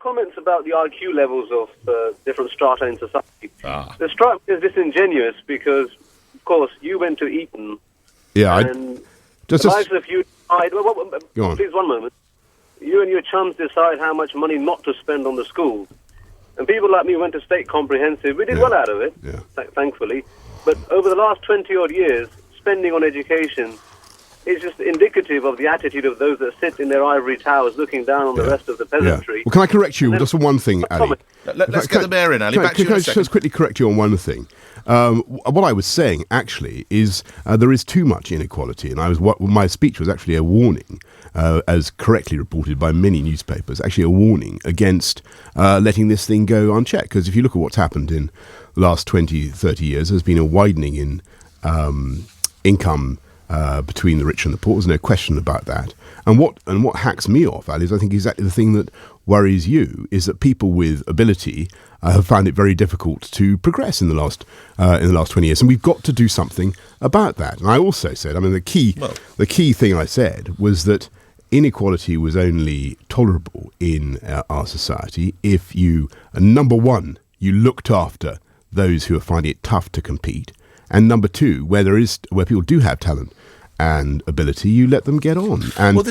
comments about the IQ levels of different strata in society. The strike is disingenuous because, of course, you went to Eton. Yeah, and the likes of you decide... Go on. Please, one moment. You and your chums decide how much money not to spend on the school. And people like me went to state comprehensive. We did well out of it, thankfully. But over the last 20-odd years, spending on education is just indicative of the attitude of those that sit in their ivory towers looking down on the rest of the peasantry. Well, can I correct you just on one thing, Ali? Let's get the mayor in, Ali. Can I just quickly correct you on one thing? What I was saying, actually, is there is too much inequality, and my speech was actually a warning, as correctly reported by many newspapers, actually a warning against letting this thing go unchecked. Because if you look at what's happened in the last 20, 30 years, there's been a widening in income between the rich and the poor. There's no question about that. And what hacks me off, Ali, is I think exactly the thing that worries you is that people with ability have found it very difficult to progress in the last 20 years, and we've got to do something about that. And I also said, I mean, the key thing I said was that inequality was only tolerable in our society if you, number one, you looked after those who are finding it tough to compete, and number two, where people do have talent and ability, you let them get on. And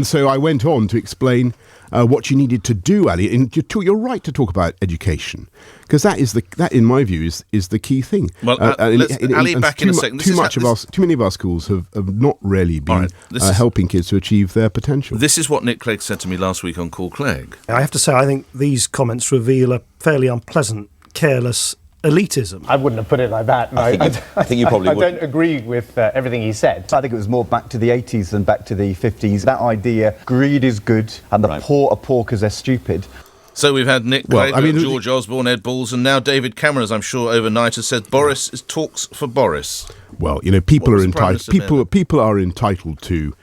so I went on to explain what you needed to do, Ali. And you're right to talk about education, because that in my view is the key thing. Well, Ali, back in a second. Too many of our schools have not really been helping kids to achieve their potential. This is what Nick Clegg said to me last week on Call Clegg. I have to say, I think these comments reveal a fairly unpleasant, careless elitism. I wouldn't have put it like that. No. I think you probably would. I don't agree with everything he said. I think it was more back to the 80s than back to the 50s. That idea, greed is good, and the poor are poor because they're stupid. So we've had Nick Clegg, George Osborne, Ed Balls, and now David Cameron, as I'm sure overnight, has said Boris talks for Boris. Well, people are entitled. People are entitled to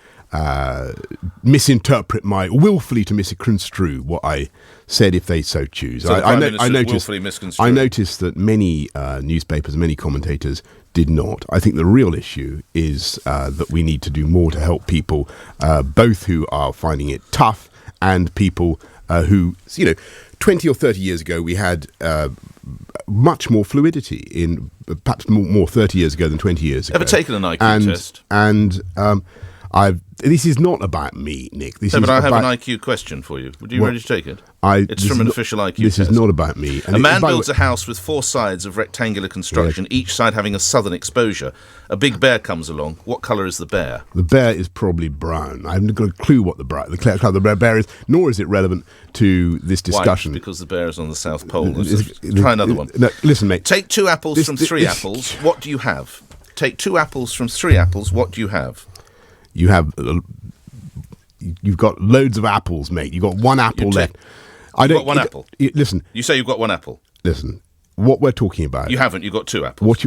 willfully to misconstrue what I said if they so choose. So I noticed that many newspapers, many commentators did not. I think the real issue is that we need to do more to help people, both who are finding it tough and people who, 20 or 30 years ago we had much more fluidity in, perhaps more 30 years ago than 20 years ago. Ever taken an IQ test? And this is not about me, Nick. I have an IQ question for you. Would you ready to take it? It's from an official IQ test. This is not about me. A man builds a house with 4 sides of rectangular construction, each side having a southern exposure. A big bear comes along. What colour is the bear? The bear is probably brown. I haven't got a clue what the colour of the bear is, nor is it relevant to this discussion. White, because the bear is on the South Pole. Try another one. No, listen, mate. Take 2 apples from 3 apples. What do you have? Take 2 apples from 3 apples. What do you have? You've got loads of apples, mate. You've got 1 apple left. You've got 1 apple? Listen. You say you've got 1 apple? Listen. What we're talking about... You haven't. You've got 2 apples.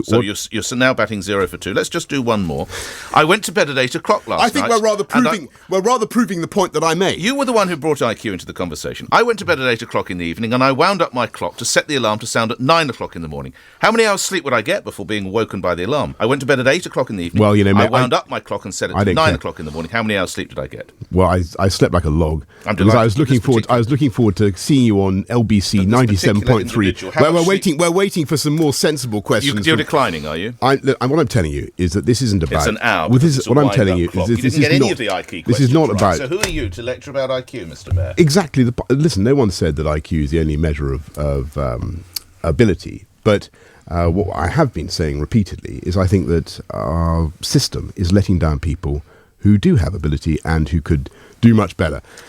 You're now batting 0 for 2. Let's just do one more. I went to bed at 8 o'clock last night. I think we're rather proving the point that I made. You were the one who brought IQ into the conversation. I went to bed at 8 o'clock in the evening, and I wound up my clock to set the alarm to sound at 9 o'clock in the morning. How many hours sleep would I get before being woken by the alarm? I went to bed at 8 o'clock in the evening. Well, mate, I wound up my clock and set it to 9 o'clock in the morning. How many hours sleep did I get? Well, I slept like a log. I'm delighted. I was looking forward to seeing you on LBC 97.3. We're waiting for some more sensible questions. You're declining, are you? What I'm telling you is that this isn't about... It's an hour. What I'm telling you is this is not... any of the IQ questions. This is not about... So who are you to lecture about IQ, Mr. Mayor? Exactly. Listen, no one said that IQ is the only measure of ability, but what I have been saying repeatedly is I think that our system is letting down people who do have ability and who could do much better.